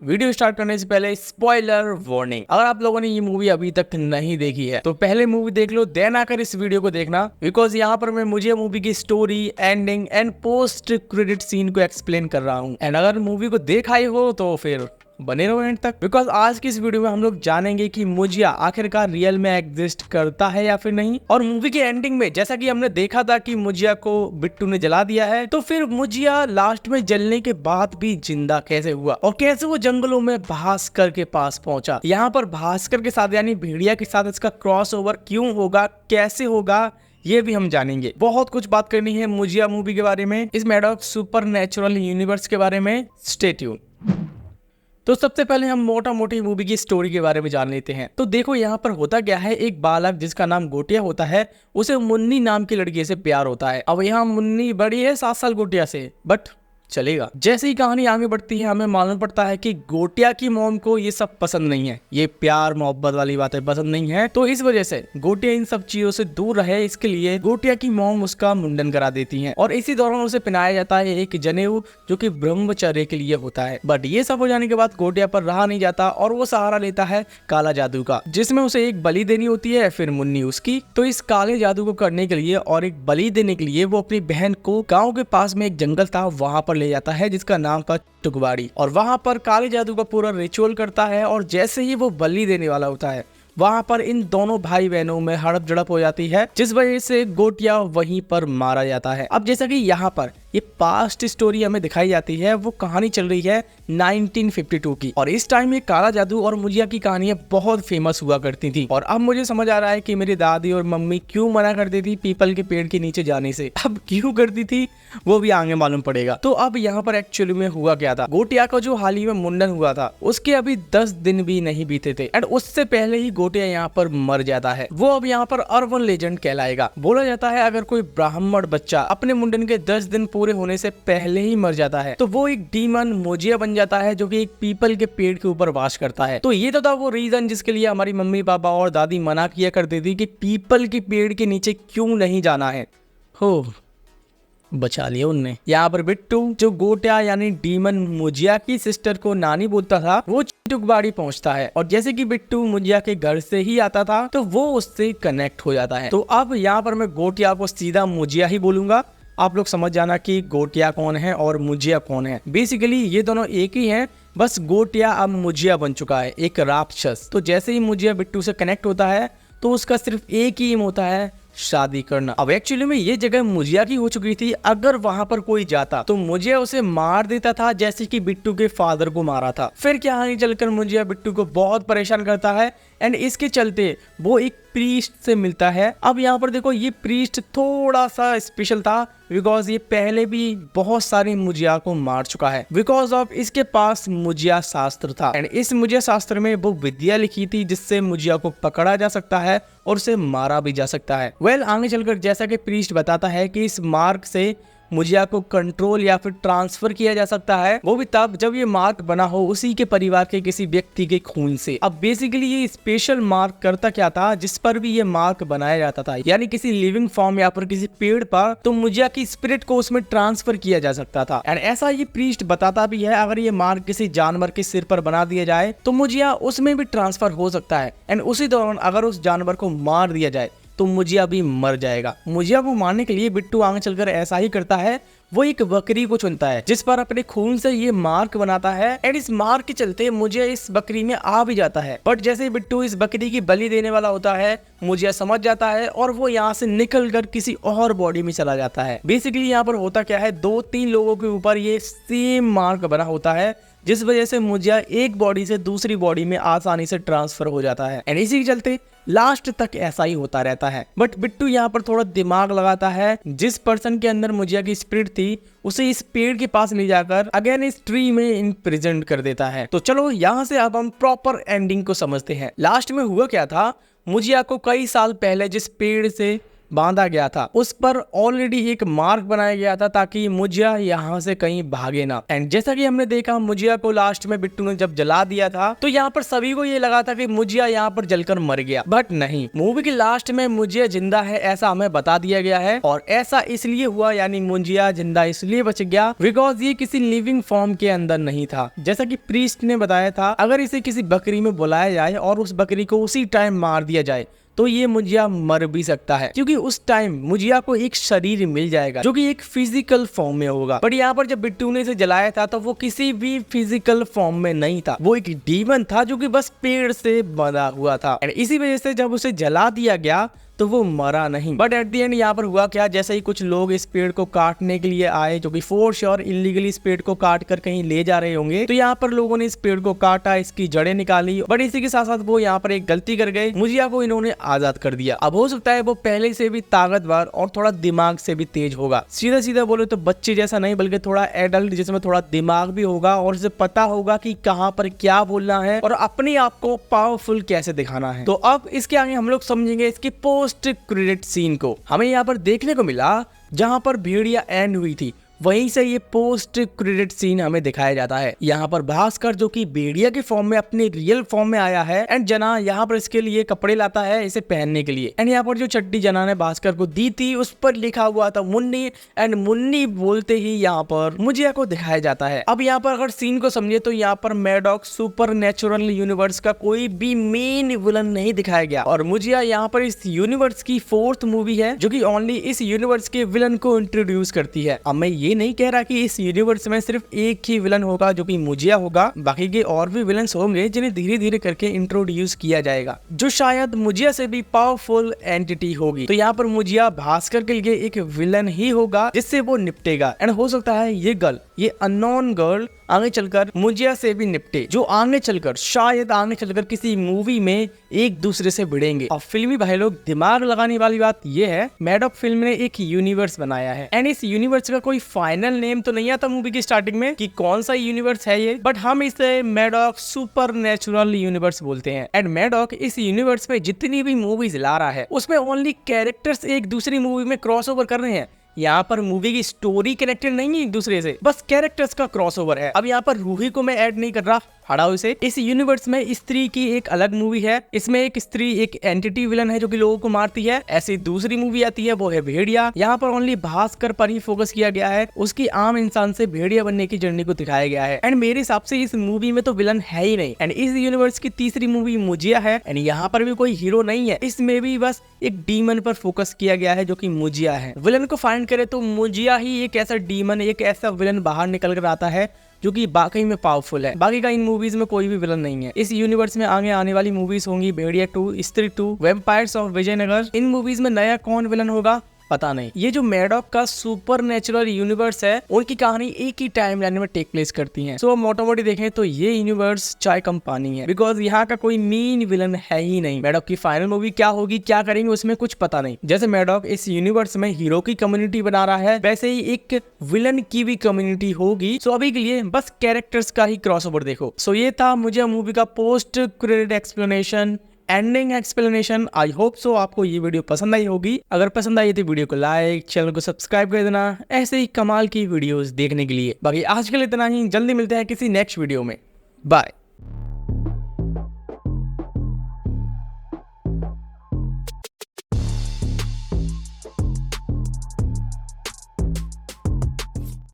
Video start करने से पहले स्पॉइलर वार्निंग। अगर आप लोगों ने ये मूवी अभी तक नहीं देखी है तो पहले मूवी देख लो, देन आकर इस वीडियो को देखना, बिकॉज यहाँ पर मैं मुझे मूवी की story, ending and post credit scene को एक्सप्लेन कर रहा हूँ। एंड अगर मूवी को देखा ही हो तो फिर बने रहो एंड तक, बिकॉज आज की इस वीडियो में हम लोग जानेंगे कि मुजिया आखिरकार रियल में एग्जिस्ट करता है या फिर नहीं। और मूवी के एंडिंग में जैसा कि हमने देखा था कि मुजिया को बिट्टू ने जला दिया है, तो फिर मुजिया लास्ट में जलने के बाद भी जिंदा कैसे हुआ और कैसे वो जंगलों में भास्कर के पास पहुंचा। यहाँ पर भास्कर के साथ यानी भेड़िया के साथ इसका क्रॉस ओवर क्यों होगा, कैसे होगा, ये भी हम जानेंगे। बहुत कुछ बात करनी है मुजिया मूवी के बारे में, इस मैडॉक सुपर नेचुरल यूनिवर्स के बारे में। Stay tune. तो सबसे पहले हम मोटा मोटी मूवी की स्टोरी के बारे में जान लेते हैं। तो देखो यहाँ पर होता क्या है, एक बालक जिसका नाम गोटिया होता है, उसे मुन्नी नाम की लड़की से प्यार होता है। अब यहाँ मुन्नी बड़ी है 7 साल गोटिया से, बट चलेगा। जैसे ही कहानी आगे बढ़ती है हमें मालूम पड़ता है कि गोटिया की मॉम को ये सब पसंद नहीं है, ये प्यार मोहब्बत वाली बातें पसंद नहीं है। तो इस वजह से गोटिया इन सब चीजों से दूर रहे, इसके लिए गोटिया की मॉम उसका मुंडन करा देती है और इसी दौरान उसे पहनाया जाता है एक जनेऊ जो कि ब्रह्मचर्य के लिए होता है। बट ये सब हो जाने के बाद गोटिया पर रहा नहीं जाता और वो सहारा लेता है काला जादू का, जिसमें उसे एक बलि देनी होती है, फिर मुन्नी उसकी। तो इस काले जादू को करने के लिए और एक बलि देने के लिए वो अपनी बहन को गाँव के पास में एक जंगल था वहां पर ले जाता है जिसका नाम था टुकवाड़ी, और वहां पर काले जादू का पूरा रिचुअल करता है। और जैसे ही वो बलि देने वाला होता है वहां पर इन दोनों भाई बहनों में हड़प जड़प हो जाती है, जिस वजह से गोटिया वहीं पर मारा जाता है। अब जैसा कि यहाँ पर ये पास्ट स्टोरी हमें दिखाई जाती है, वो कहानी चल रही है 1952 की, और इस टाइम ये काला जादू और मुजिया की कहानियां बहुत फेमस हुआ करती थी। और अब मुझे समझ आ रहा है कि मेरी दादी और मम्मी क्यों मना करती थी पीपल के पेड़ के नीचे जाने से। अब क्यों करती थी वो भी आगे मालूम पड़ेगा। तो अब यहाँ पर एक्चुअली में हुआ क्या था, गोटिया का जो हाल ही में मुंडन हुआ था उसके अभी 10 दिन भी नहीं बीते थे एंड उससे पहले ही गोटिया यहाँ पर मर जाता है। वो अब यहाँ पर अर्बन लेजेंड कहलाएगा। बोला जाता है अगर कोई ब्राह्मण बच्चा अपने मुंडन के 10 दिन पूरे होने से पहले ही मर जाता है तो वो एक डीमन मुजिया बन जाता है जो कि एक पीपल के पेड़ के ऊपर वास करता है। तो ये तो था वो रीजन जिसके लिए हमारी मम्मी पापा और दादी मना किया करती थी कि पीपल के पेड़ के नीचे क्यों नहीं जाना है। हो बचा लिया उनने। यहाँ पर बिट्टू जो गोटिया यानी डीमन मुजिया की सिस्टर को नानी बोलता था, वो टुकवाड़ी पहुंचता है और जैसे कि बिट्टू मुजिया के घर से ही आता था तो वो उससे कनेक्ट हो जाता है। तो अब यहाँ पर मैं गोटिया को सीधा मुजिया ही बोलूंगा, आप लोग समझ जाना कि गोटिया कौन है और मुजिया कौन है। बेसिकली ये दोनों एक ही हैं, बस गोटिया अब मुजिया बन चुका है, एक राक्षस। तो जैसे ही मुजिया बिट्टू से कनेक्ट होता है तो उसका सिर्फ एक ही एम होता है, शादी करना। अब एक्चुअली में ये जगह मुजिया की हो चुकी थी, अगर वहां पर कोई जाता तो मुजिया उसे मार देता था जैसे कि बिट्टू के फादर को मारा था। फिर क्या कहानी चलकर मुजिया बिट्टू को बहुत परेशान करता है एंड इसके चलते वो एक प्रीस्ट से मिलता है। अब यहाँ पर देखो ये प्रीस्ट थोड़ा सा स्पेशल था बिकॉज ये पहले भी बहुत सारे मुजिया को मार चुका है, बिकॉज ऑफ इसके पास मुजिया शास्त्र था एंड इस मुजिया शास्त्र में वो विद्या लिखी थी जिससे मुजिया को पकड़ा जा सकता है और उसे मारा भी जा सकता है। वेल आगे चलकर जैसा कि प्रीस्ट बताता है कि इस मार्क से मुजिया को कंट्रोल या फिर ट्रांसफर किया जा सकता है, वो भी तब जब ये मार्क बना हो उसी के परिवार के किसी व्यक्ति के खून से। अब बेसिकली ये स्पेशल मार्क करता क्या था, जिस पर भी ये मार्क बनाया जाता था यानी किसी लिविंग फॉर्म या फिर किसी पेड़ पर, तो मुजिया की स्पिरिट को उसमें ट्रांसफर किया जा सकता था। एंड ऐसा ये प्रीस्ट बताता भी है अगर ये मार्क किसी जानवर के सिर पर बना दिया जाए तो मुजिया उसमें भी ट्रांसफर हो सकता है एंड उसी दौरान अगर उस जानवर को मार दिया जाए तो मुजिया भी मर जाएगा। मुजिया को मारने के लिए बिट्टू आगे चलकर ऐसा ही करता है, वो एक बकरी को चुनता है जिस पर अपने खून से ये मार्क बनाता है एंड इस मार्क के चलते मुजिया इस बकरी में आ भी जाता है। बट जैसे ही बिट्टू इस बकरी की बलि देने वाला होता है मुजिया समझ जाता है और वो यहाँ से निकल कर किसी और बॉडी में चला जाता है। बेसिकली यहाँ पर होता क्या है, 2-3 लोगों के ऊपर ये सेम मार्क बना होता है जिस वजह से मुजिया एक बॉडी से दूसरी बॉडी में आसानी से ट्रांसफर हो जाता है एंड इसी के चलते लास्ट तक ऐसा ही होता रहता है। बट बिट्टू यहाँ पर थोड़ा दिमाग लगाता है, जिस पर्सन के अंदर मुजिया की स्पिरिट थी उसे इस पेड़ के पास ले जाकर अगेन इस ट्री में इम्प्रिजन कर देता है। तो चलो यहाँ से अब हम प्रॉपर एंडिंग को समझते हैं। लास्ट में हुआ क्या था, मुजिया को कई साल पहले जिस पेड़ से बांधा गया था उस पर ऑलरेडी एक मार्क बनाया गया था ताकि मुजिया यहाँ से कहीं भागे ना। एंड जैसा कि हमने देखा मुजिया को लास्ट में बिट्टू ने जब जला दिया था तो यहाँ पर सभी को ये लगा था कि मुजिया यहाँ पर जलकर मर गया, बट नहीं, मूवी के लास्ट में मुजिया जिंदा है ऐसा हमें बता दिया गया है। और ऐसा इसलिए हुआ, यानी मुजिया जिंदा इसलिए बच गया बिकॉज ये किसी लिविंग फॉर्म के अंदर नहीं था। जैसा कि प्रीस्ट ने बताया था अगर इसे किसी बकरी में बुलाया जाए और उस बकरी को उसी टाइम मार दिया जाए तो ये मुजिया मर भी सकता है, क्योंकि उस टाइम मुजिया को एक शरीर मिल जाएगा जो कि एक फिजिकल फॉर्म में होगा। बट यहाँ पर जब बिट्टू ने इसे जलाया था तो वो किसी भी फिजिकल फॉर्म में नहीं था, वो एक डीमन था जो कि बस पेड़ से बंधा हुआ था। एंड इसी वजह से जब उसे जला दिया गया तो वो मरा नहीं। बट एट दी एंड यहाँ पर हुआ क्या, जैसे ही कुछ लोग इस पेड़ को काटने के लिए आए जो कि फॉर श्योर इलीगली इस पेड़ को काट कर कहीं ले जा रहे होंगे, तो यहाँ पर लोगों ने इस पेड़ को काटा, इसकी जड़ें निकाली। बट इसी के साथ साथ वो यहाँ पर एक गलती कर गए, मुजिया को इन्होंने आजाद कर दिया। अब हो सकता है वो पहले से भी ताकतवर और थोड़ा दिमाग से भी तेज होगा। सीधा सीधा बोले तो बच्चे जैसा नहीं, बल्कि थोड़ा एडल्ट जिसमें थोड़ा दिमाग भी होगा और उसे पता होगा कि कहाँ पर क्या बोलना है और अपने आप को पावरफुल कैसे दिखाना है। तो अब इसके आगे हम लोग समझेंगे इसकी पोस्ट क्रेडिट सीन को। हमें यहाँ पर देखने को मिला जहां पर भेड़िया एंड हुई थी वहीं से ये पोस्ट क्रेडिट सीन हमें दिखाया जाता है। यहाँ पर भास्कर जो कि भेड़िया के फॉर्म में अपने रियल फॉर्म में आया है एंड जना यहाँ पर इसके लिए कपड़े लाता है इसे पहनने के लिए। एंड यहाँ पर जो चड्डी जना ने भास्कर को दी थी उस पर लिखा हुआ था मुन्नी, एंड मुन्नी बोलते ही यहाँ पर मुजिया को दिखाया जाता है। अब यहाँ पर अगर सीन को समझे तो यहाँ पर मैडॉक सुपर नेचुरल यूनिवर्स का कोई भी मेन विलन नहीं दिखाया गया और मुजिया यहाँ पर इस यूनिवर्स की 4th मूवी है जो कि ओनली इस यूनिवर्स के विलन को इंट्रोड्यूस करती है। अब मैं ये नहीं कह रहा कि इस यूनिवर्स में सिर्फ एक ही विलन होगा जो कि मुजिया होगा, बाकी के और भी विलन्स होंगे जिन्हें धीरे धीरे करके इंट्रोड्यूस किया जाएगा जो शायद मुजिया से भी पावरफुल एंटिटी होगी। तो यहाँ पर मुजिया भास्कर के लिए एक विलन ही होगा जिससे वो निपटेगा। एंड हो सकता है ये गर्ल, ये अननोन गर्ल आगे चलकर मुजिया से भी निपटे, जो आगे चलकर शायद आगे चलकर किसी मूवी में एक दूसरे से भिड़ेंगे। और फिल्मी भाई लोग दिमाग लगाने वाली बात ये है मैडॉक फिल्म ने एक यूनिवर्स बनाया है एंड इस यूनिवर्स का कोई फाइनल नेम तो नहीं आता मूवी की स्टार्टिंग में कि कौन सा यूनिवर्स है ये, बट हम इसे मैडॉक सुपर नेचुरल यूनिवर्स बोलते हैं। एंड मैडॉक इस यूनिवर्स में जितनी भी मूवीज ला रहा है उसमें ओनली कैरेक्टर्स एक दूसरी मूवी में क्रॉस ओवर कर रहे हैं। यहाँ पर मूवी की स्टोरी कनेक्टेड नहीं है एक दूसरे से, बस कैरेक्टर्स का क्रॉसओवर है। अब यहाँ पर रूही को मैं ऐड नहीं कर रहा, हटाओ इसे। इस यूनिवर्स में स्त्री की एक अलग मूवी है, इसमें एक स्त्री एक एंटिटी विलन है जो कि लोगों को मारती है। ऐसी दूसरी मूवी आती है वो है भेड़िया। यहाँ पर ओनली भास्कर पर ही फोकस किया गया है, उसकी आम इंसान से भेड़िया बनने की जर्नी को दिखाया गया है। एंड मेरे हिसाब से इस मूवी में तो विलन है ही नहीं। एंड इस यूनिवर्स की तीसरी मूवी मुजिया है एंड यहाँ पर भी कोई हीरो नहीं है, इसमें भी बस एक डीमन पर फोकस किया गया है जो कि मुजिया है। विलन को फाइंड करे तो मुजिया ही एक ऐसा डीमन, एक ऐसा विलन बाहर निकल कर आता है जो कि वाकई में पावरफुल है। बाकी का इन मूवीज में कोई भी विलन नहीं है। इस यूनिवर्स में आगे आने वाली मूवीज होंगी भेड़िया 2, स्त्री 2, वेम्पायर्स ऑफ विजयनगर। इन मूवीज में नया कौन विलन होगा पता नहीं। ये जो मैडॉक का सुपर नेचुरल यूनिवर्स है उनकी कहानी एक ही टाइम लाइन में टेक प्लेस करती है। सो मोटा मोटी देखें तो ये यूनिवर्स चाय कंपनी है बिकॉज यहाँ का कोई मेन विलन है ही नहीं। मैडॉक की फाइनल मूवी क्या होगी, क्या करेंगे उसमें कुछ पता नहीं। जैसे मैडॉक इस यूनिवर्स में हीरो की कम्युनिटी बना रहा है वैसे ही एक विलन की भी कम्युनिटी होगी। सो अभी के लिए बस कैरेक्टर्स का ही क्रॉसओवर देखो। सो ये था मुझे मूवी का post credit explanation, ending explanation. I hope so आपको ये वीडियो पसंद आई होगी। अगर पसंद आई तो वीडियो को लाइक, चैनल को सब्सक्राइब कर देना ऐसे ही कमाल की वीडियोस देखने के लिए। बाकी आज के लिए इतना ही, जल्दी मिलते हैं किसी नेक्स्ट वीडियो में। बाय।